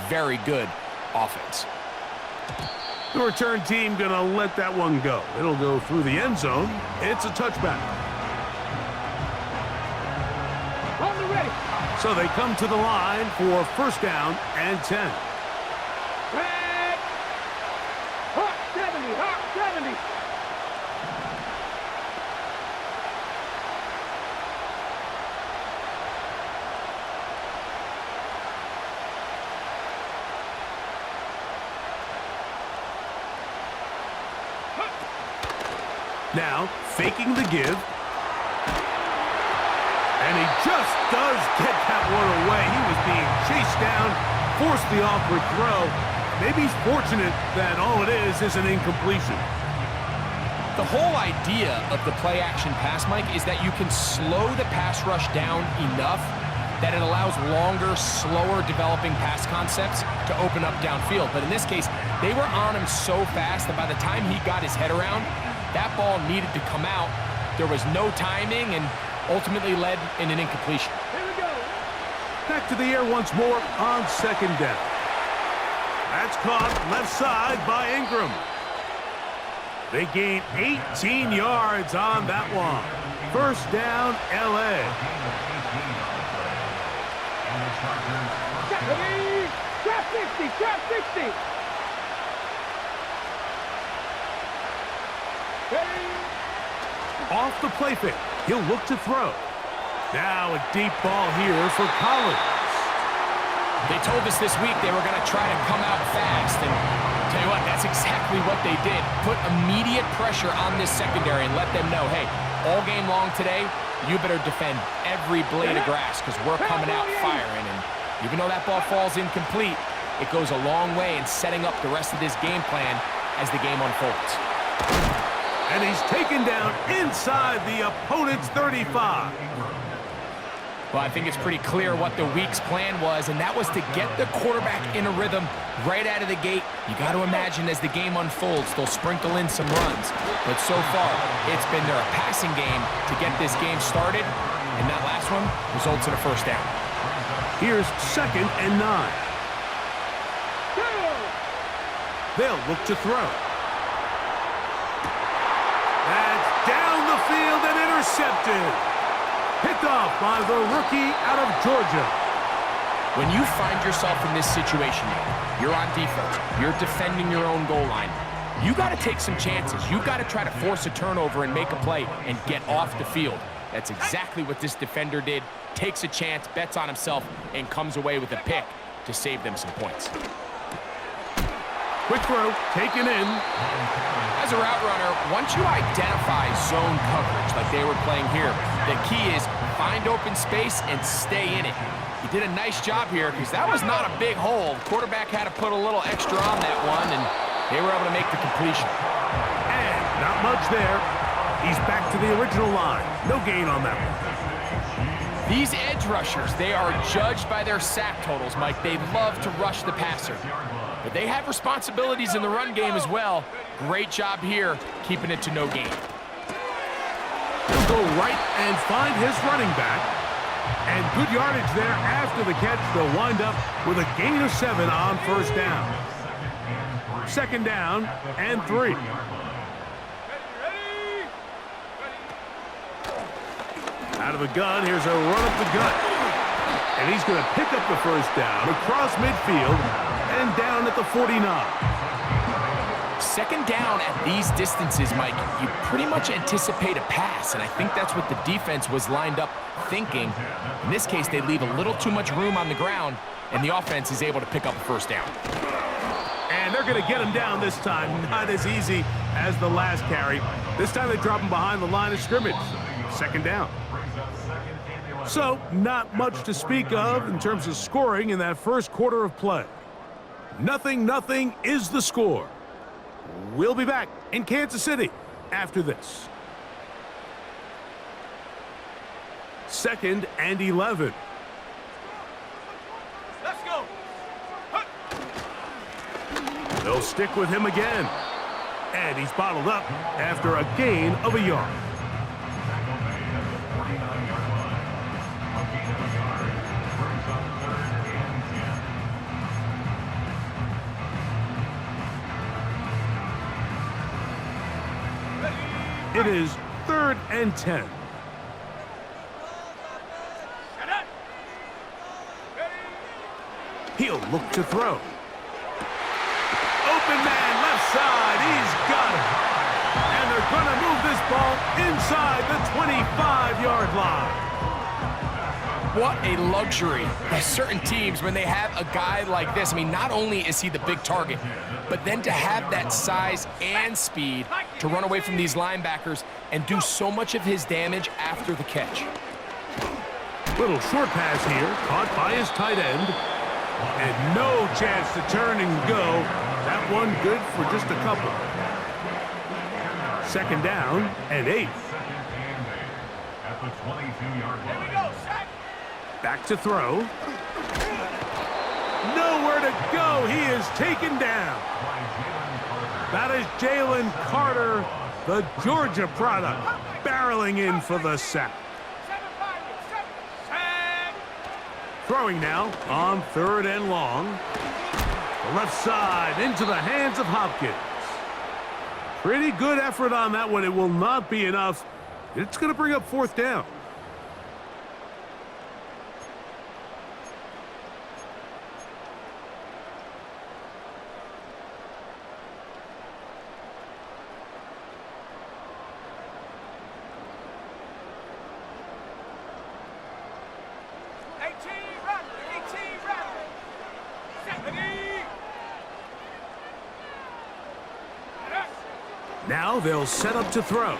very good offense. The return team going to let that one go. It'll go through the end zone. It's a touchback. So they come to the line for first down and 10. Hot 70, hot 70. Now, faking the give. And he just does get that one away. He was being chased down, forced the awkward throw. Maybe he's fortunate that all it is an incompletion. The whole idea of the play-action pass, Mike, is that you can slow the pass rush down enough that it allows longer, slower developing pass concepts to open up downfield. But in this case, they were on him so fast that by the time he got his head around, that ball needed to come out. There was no timing and ultimately led in an incompletion. Here we go. Back to the air once more on second down. That's caught left side by Ingram. They gain 18 yards on that one. First down, L.A. Trap 60, trap 60. Off the play fake. He'll look to throw. Now a deep ball here for Collins. They told us this week they were going to try to come out fast, and tell you what, that's exactly what they did. Put immediate pressure on this secondary and let them know, hey, all game long today, you better defend every blade of grass because we're coming out firing. And even though that ball falls incomplete, it goes a long way in setting up the rest of this game plan as the game unfolds. And he's taken down inside the opponent's 35. Well, I think it's pretty clear what the week's plan was, and that was to get the quarterback in a rhythm right out of the gate. You got to imagine as the game unfolds, they'll sprinkle in some runs. But so far, it's been their passing game to get this game started, and that last one results in a first down. Here's second and 9. They'll look to throw. That's down the field and intercepted. Picked off by the rookie out of Georgia. When you find yourself in this situation, you're on defense, you're defending your own goal line, you got to take some chances. You got to try to force a turnover and make a play and get off the field. That's exactly what this defender did. Takes a chance, bets on himself, and comes away with a pick to save them some points. Quick throw, taken in. As a route runner, once you identify zone coverage like they were playing here, the key is find open space and stay in it. He did a nice job here because that was not a big hole. The quarterback had to put a little extra on that one, and they were able to make the completion. And not much there. He's back to the original line. No gain on that one. These edge rushers, they are judged by their sack totals, Mike. They love to rush the passer. But they have responsibilities in the run game as well. Great job here, keeping it to no gain. He'll go right and find his running back. And good yardage there after the catch. They'll wind up with a gain of 7 on first down. Second down and 3. Out of the gun, here's a run up the gut. And he's going to pick up the first down across midfield and down at the 49. Second down at these distances, Mike, you pretty much anticipate a pass, and I think that's what the defense was lined up thinking. In this case, they leave a little too much room on the ground, and the offense is able to pick up a first down. And they're going to get him down this time. Not as easy as the last carry. This time they drop him behind the line of scrimmage. Second down. So, not much to speak of in terms of scoring in that first quarter of play. 0-0 is the score. We'll be back in Kansas City after this. Second and 11. Let's go. They'll stick with him again. And he's bottled up after a gain of a yard. It is 3rd and 10. He'll look to throw. Open man, left side. He's got it. And they're going to move this ball inside the 25-yard line. What a luxury. There's certain teams, when they have a guy like this, I mean, not only is he the big target, but then to have that size and speed to run away from these linebackers and do so much of his damage after the catch. Little short pass here, caught by his tight end. And no chance to turn and go. That one good for just a couple. 2nd down and 8. Back to throw. Nowhere to go. He is taken down. That is Jalen Carter, the Georgia product, barreling in for the sack. Throwing now on 3rd and long. The left side into the hands of Hopkins. Pretty good effort on that one. It will not be enough. It's going to bring up 4th down. Now they'll set up to throw.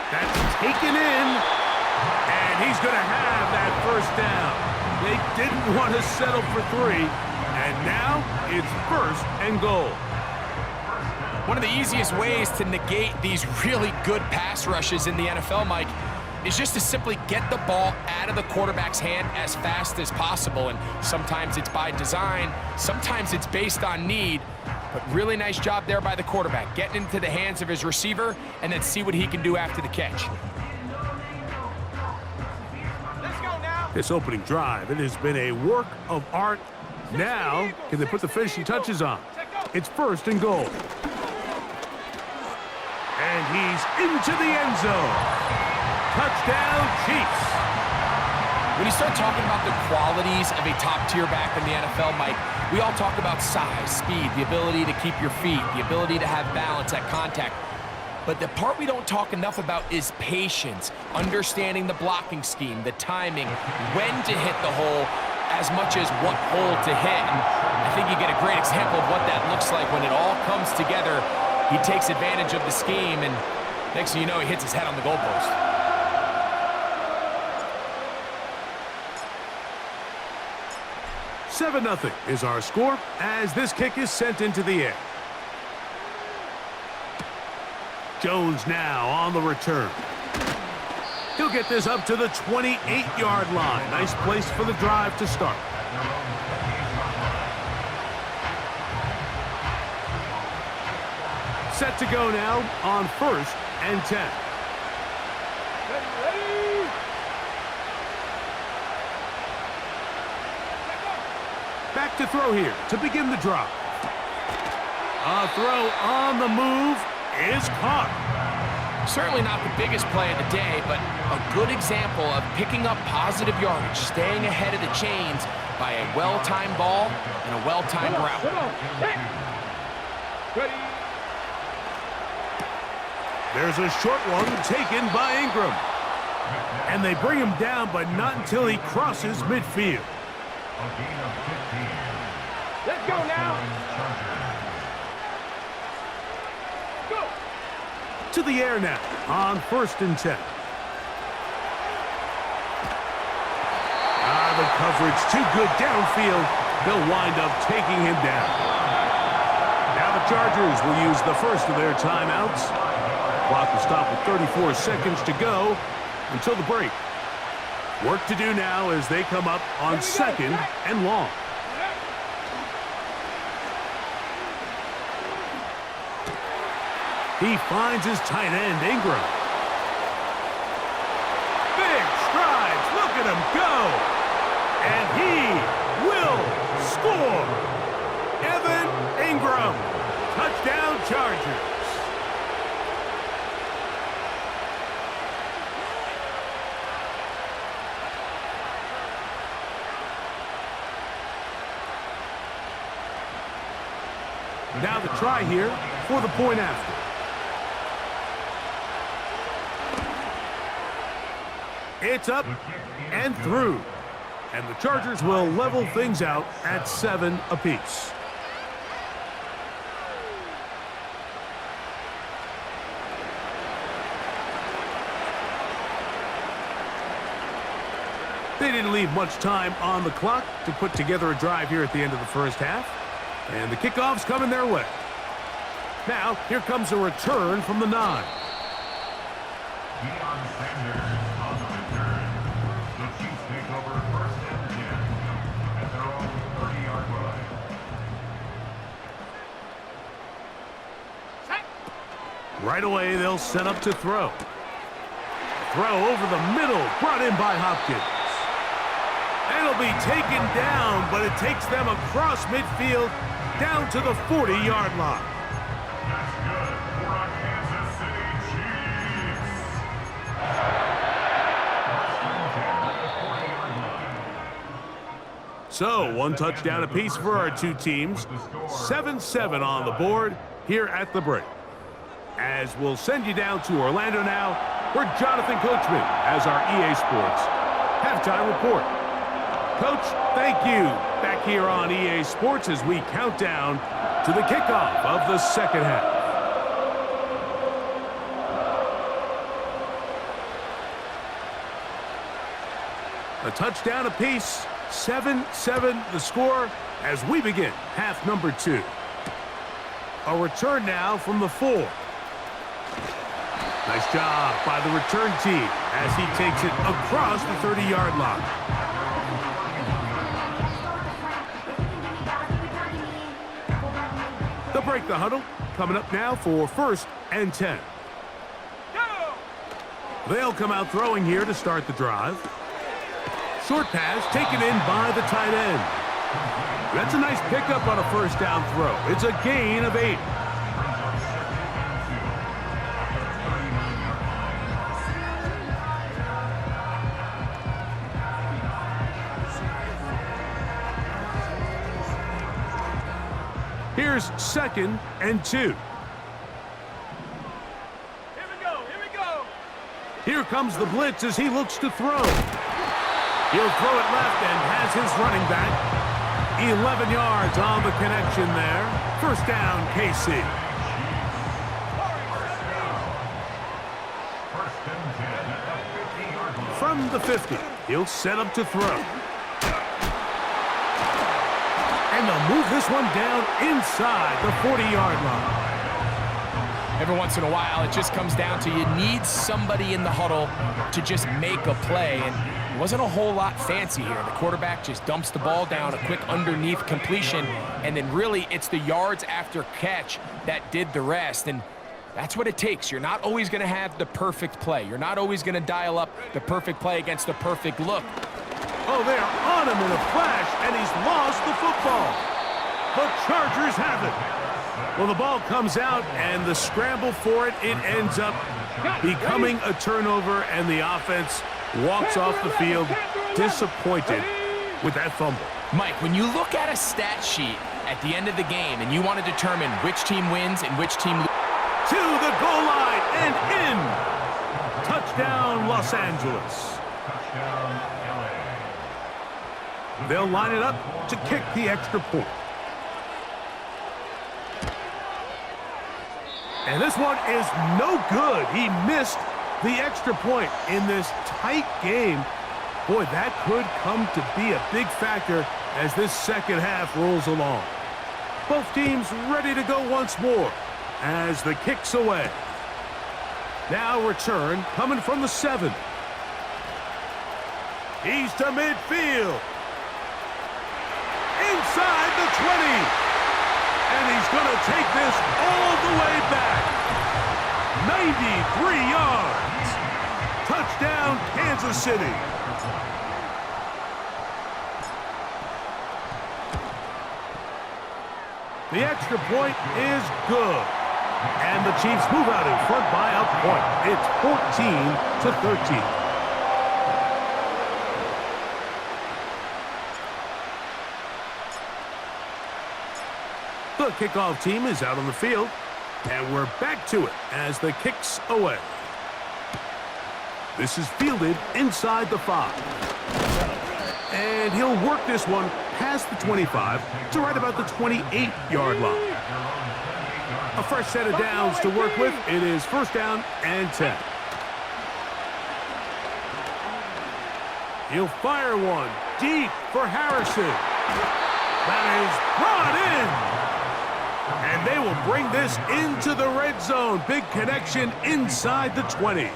That's taken in, and he's going to have that 1st down. They didn't want to settle for 3, and now it's 1st and goal. One of the easiest ways to negate these really good pass rushes in the NFL, Mike, is just to simply get the ball out of the quarterback's hand as fast as possible. And sometimes it's by design, sometimes it's based on need. But really nice job there by the quarterback, getting into the hands of his receiver and then see what he can do after the catch. Let's go now. This opening drive, it has been a work of art. Now, can they put the finishing touches on? It's 1st and goal. And he's into the end zone. Touchdown, Chiefs. When you start talking about the qualities of a top-tier back in the NFL, Mike, we all talk about size, speed, the ability to keep your feet, the ability to have balance at contact. But the part we don't talk enough about is patience, understanding the blocking scheme, the timing, when to hit the hole, as much as what hole to hit. And I think you get a great example of what that looks like when it all comes together. He takes advantage of the scheme, and next thing you know, he hits his head on the goalpost. 7-0 is our score as this kick is sent into the air. Jones now on the return. He'll get this up to the 28-yard line. Nice place for the drive to start. Set to go now on 1st and 10. Back to throw here to begin the drive. A throw on the move is caught. Certainly not the biggest play of the day, but a good example of picking up positive yardage, staying ahead of the chains by a well-timed ball and a well-timed route. Ready. There's a short one taken by Ingram. And they bring him down, but not until he crosses midfield. Let's go now. Go. To the air now on 1st and 10. The coverage too good downfield. They'll wind up taking him down. Now the Chargers will use the first of their timeouts. Clock will stop with 34 seconds to go until the break. Work to do now as they come up on 2nd and long. He finds his tight end, Ingram. Big strides. Look at him go. And he will score. Evan Ingram. Touchdown, Chargers. Now the try here for the point after. It's up and through. And the Chargers will level things out at 7 apiece. They didn't leave much time on the clock to put together a drive here at the end of the first half. And the kickoff's coming their way. Now, here comes a return from the 9. Right away, they'll set up to throw. Throw over the middle, brought in by Hopkins. It'll be taken down, but it takes them across midfield down to the 40-yard line. That's good for our Kansas City Chiefs. So, one touchdown apiece for our two teams. 7-7 on the board here at the break. As we'll send you down to Orlando now, where Jonathan Coachman has our EA Sports halftime report. Coach, thank you. Back here on EA Sports as we count down to the kickoff of the second half. A touchdown apiece, 7-7 the score as we begin half number 2. A return now from the 4. Nice job by the return team as he takes it across the 30-yard line. They'll break the huddle. Coming up now for 1st and 10. They'll come out throwing here to start the drive. Short pass taken in by the tight end. That's a nice pickup on a first down throw. It's a gain of 8. Here's 2nd and 2. Here we go. Here comes the blitz as he looks to throw. He'll throw it left and has his running back. 11 yards on the connection there. First down, KC. From the 50, he'll set up to throw. And they'll move this one down inside the 40-yard line. Every once in a while, it just comes down to you need somebody in the huddle to just make a play. And it wasn't a whole lot fancy here. The quarterback just dumps the ball down, a quick underneath completion, and then really it's the yards after catch that did the rest. And that's what it takes. You're not always going to have the perfect play. You're not always going to dial up the perfect play against the perfect look. Oh, they're on him in a flash, and he's lost the football. The Chargers have it. Well, the ball comes out, and the scramble for it ends up becoming a turnover, and the offense walks off the field disappointed with that fumble. Mike, when you look at a stat sheet at the end of the game and you want to determine which team wins and which team loses. To the goal line and in. Touchdown, Los Angeles. They'll line it up to kick the extra point. And this one is no good. He missed the extra point in this tight game. Boy, that could come to be a big factor as this second half rolls along. Both teams ready to go once more as the kick's away. Now return coming from the 7. He's to midfield. Inside the 20. And he's going to take this all the way back. 93 yards. Touchdown, Kansas City. The extra point is good. And the Chiefs move out in front by a point. It's 14-13. The kickoff team is out on the field, and we're back to it as the kick's away. This is fielded inside the 5. And he'll work this one past the 25 to right about the 28-yard line. A fresh set of downs to work with. It is first down and 10. He'll fire one deep for Harrison. That is brought in. And they will bring this into the red zone. Big connection inside the 20.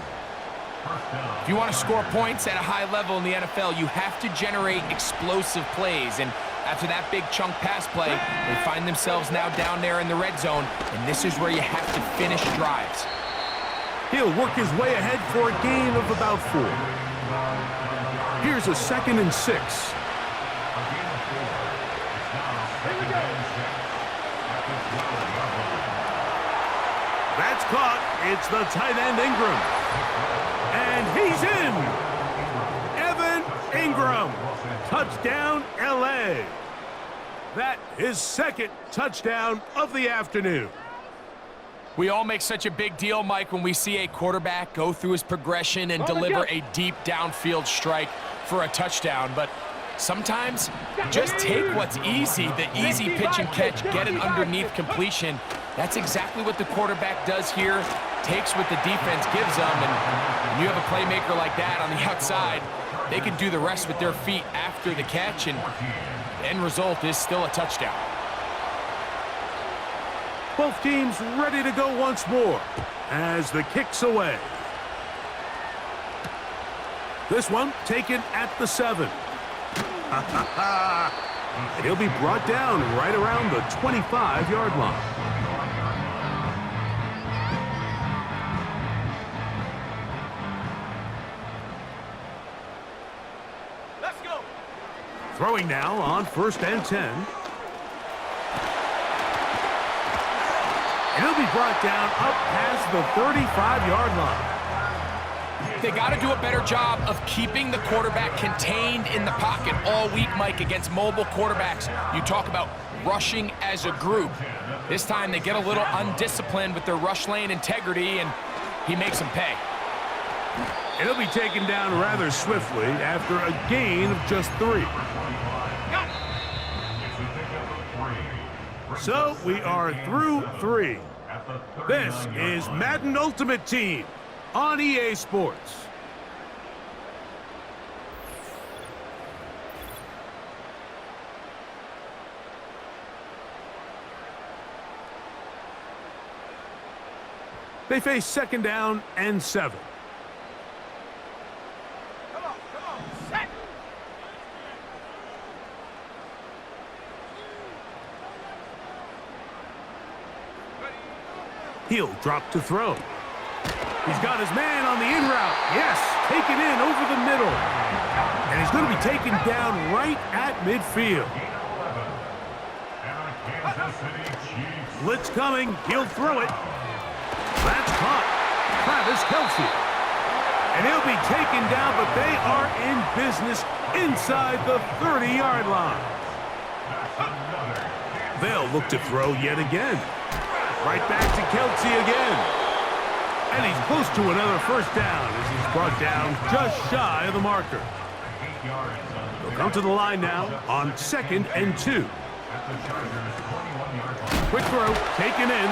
If you want to score points at a high level in the NFL, you have to generate explosive plays. And after that big chunk pass play, they find themselves now down there in the red zone. And this is where you have to finish drives. He'll work his way ahead for a gain of about 4. Here's a 2nd and 6. That's caught. It's the tight end Ingram. And he's in. Evan Ingram. Touchdown, L.A. That is 2nd touchdown of the afternoon. We all make such a big deal, Mike, when we see a quarterback go through his progression and deliver a deep downfield strike for a touchdown. But sometimes just take what's easy, the easy pitch and catch, get an underneath completion. That's exactly what the quarterback does here, takes what the defense gives them, and when you have a playmaker like that on the outside, they can do the rest with their feet after the catch, and the end result is still a touchdown. Both teams ready to go once more as the kick's away. This one taken at the 7. And he'll be brought down right around the 25-yard line. Let's go. Throwing now on 1st and 10. And he'll be brought down up past the 35-yard line. They got to do a better job of keeping the quarterback contained in the pocket all week, Mike, against mobile quarterbacks. You talk about rushing as a group. This time they get a little undisciplined with their rush lane integrity, and he makes them pay. And he'll be taken down rather swiftly after a gain of just 3. So we are through 3. This is Madden Ultimate Team on EA Sports. They face 2nd down and 7. Come on, set. He'll drop to throw. He's got his man on the in route. Yes, taken in over the middle. And he's going to be taken down right at midfield. Blitz coming. He'll throw it. That's caught. Travis Kelce. And he'll be taken down, but they are in business inside the 30-yard line. They'll look to throw yet again. Right back to Kelce again. And he's close to another first down as he's brought down just shy of the marker. They'll come to the line now on 2nd and 2. Quick throw, taken in.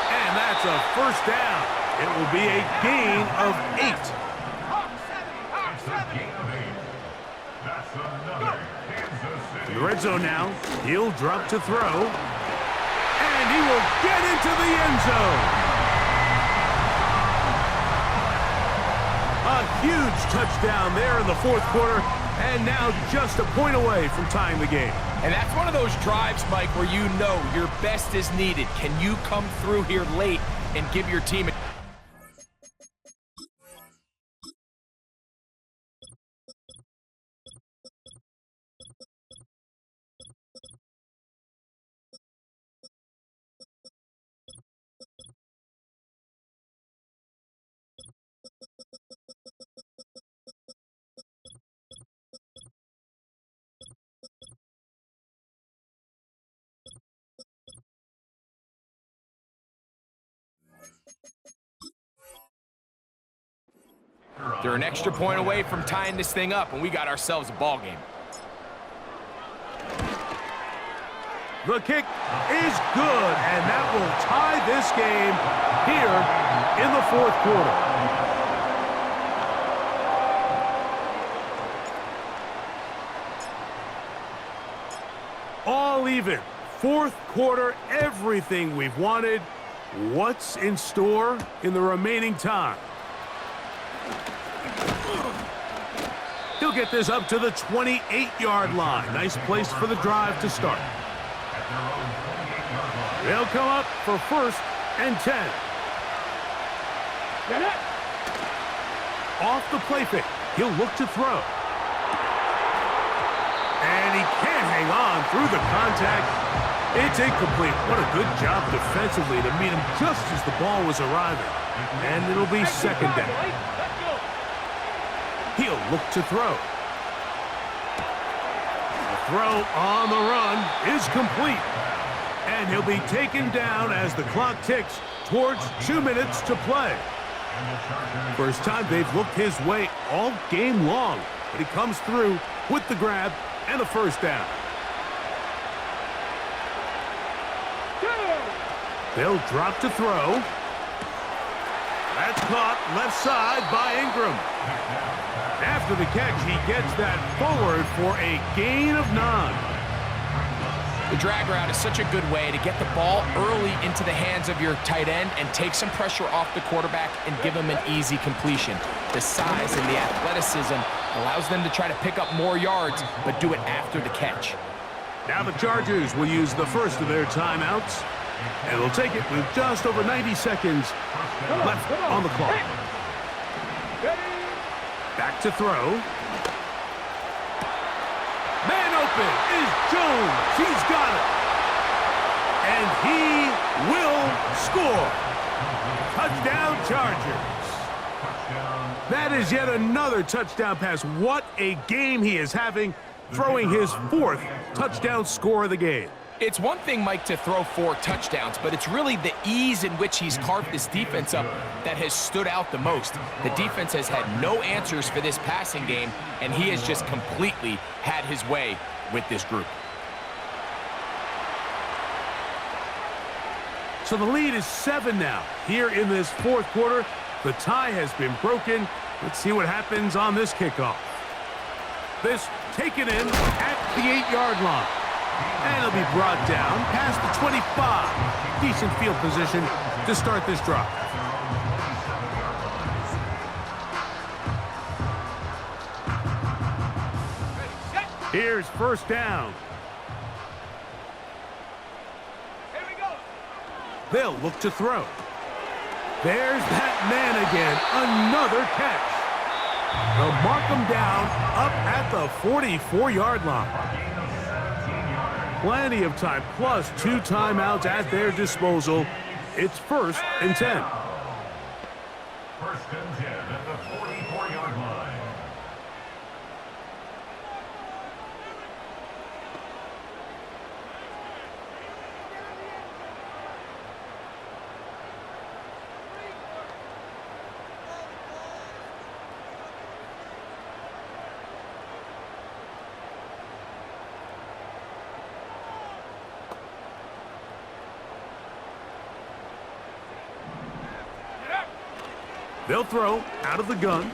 And that's a first down. It will be a gain of 8. In the red zone now, he'll drop to throw. And he will get into the end zone. A huge touchdown there in the 4th quarter, and now just a point away from tying the game. And that's one of those drives, Mike, where you know your best is needed. Can you come through here late and give your team a They're an extra point away from tying this thing up, and we got ourselves a ball game. The kick is good, and that will tie this game here in the fourth quarter. All even. Fourth quarter, everything we've wanted. What's in store in the remaining time? He'll get this up to the 28-yard line. Nice place for the drive to start. They'll come up for 1st and 10. Off the play fake. He'll look to throw. And he can't hang on through the contact. It's incomplete. What a good job defensively to meet him just as the ball was arriving. And it'll be 2nd down. He'll look to throw. The throw on the run is complete. And he'll be taken down as the clock ticks towards 2 minutes to play. First time they've looked his way all game long, but he comes through with the grab and a 1st down. They'll drop to throw. That's caught left side by Ingram. After the catch, he gets that forward for a gain of 9. The drag route is such a good way to get the ball early into the hands of your tight end and take some pressure off the quarterback and give him an easy completion. The size and the athleticism allows them to try to pick up more yards, but do it after the catch. Now the Chargers will use the first of their timeouts, and they'll take it with just over 90 seconds left on the clock. Back to throw. Man open is Jones. He's got it. And he will score. Touchdown, Chargers. That is yet another touchdown pass. What a game he is having, throwing his 4th touchdown score of the game. It's one thing, Mike, to throw 4 touchdowns, but it's really the ease in which he's carved this defense up that has stood out the most. The defense has had no answers for this passing game, and he has just completely had his way with this group. So the lead is 7 now. Here in this fourth quarter, the tie has been broken. Let's see what happens on this kickoff. This taken in at the 8-yard line. And it'll be brought down past the 25. Decent field position to start this drive. Here's 1st down. Here we go. They'll look to throw. There's that man again. Another catch. They'll mark him down up at the 44-yard line. Plenty of time, plus 2 timeouts at their disposal. It's 1st and 10. 1st and 10 at the 44-yard line. They'll throw out of the gun.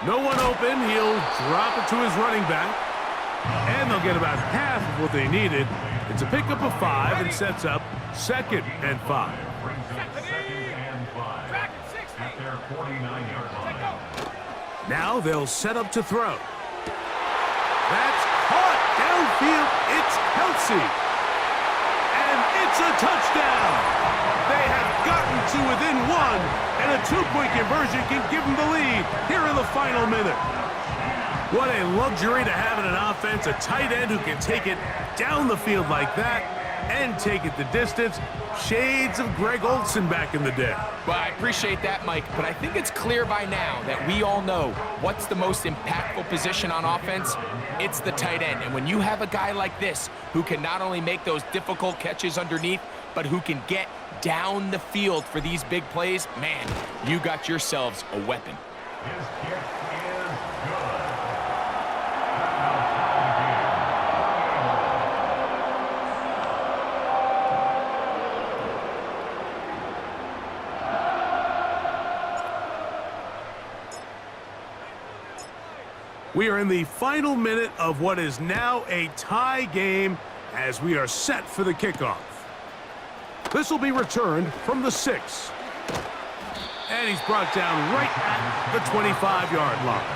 No one open. He'll drop it to his running back. And they'll get about half of what they needed. It's a pickup of 5 and sets up 2nd and 5. At their 49-yard line. Now they'll set up to throw. That's caught downfield. It's Kelsey. And it's a touchdown. They have gotten to within 1, and a 2-point conversion can give them the lead here in the final minute. What a luxury to have in an offense, a tight end who can take it down the field like that. and take it the distance. Shades of Greg Olsen back in the day. Well, I appreciate that, Mike, but I think it's clear by now that we all know what's the most impactful position on offense. It's the tight end. And when you have a guy like this who can not only make those difficult catches underneath, but who can get down the field for these big plays, man, you got yourselves a weapon. His kick is good. We are in the final minute of what is now a tie game as we are set for the kickoff. This will be returned from the 6. And he's brought down right at the 25-yard line.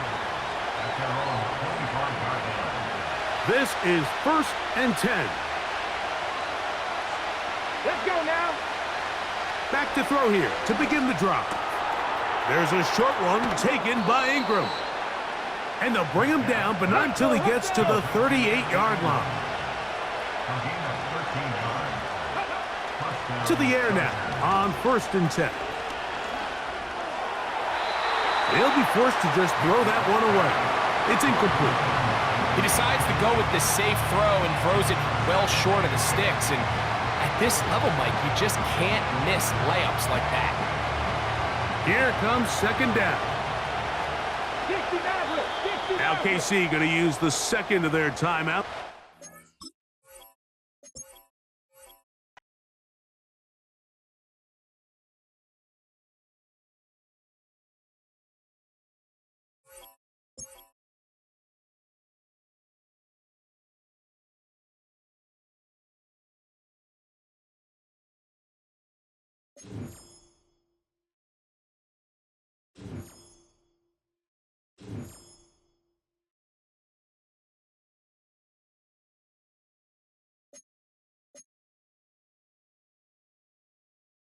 This is 1st and 10. Let's go now. Back to throw here to begin the drive. There's a short one taken by Ingram. And they'll bring him down, but not until he gets to the 38-yard line. To the air now on 1st and 10. He'll be forced to just throw that one away. It's incomplete. He decides to go with the safe throw and throws it well short of the sticks. And at this level, Mike, you just can't miss layups like that. Here comes 2nd down. Now KC going to use the second of their timeout.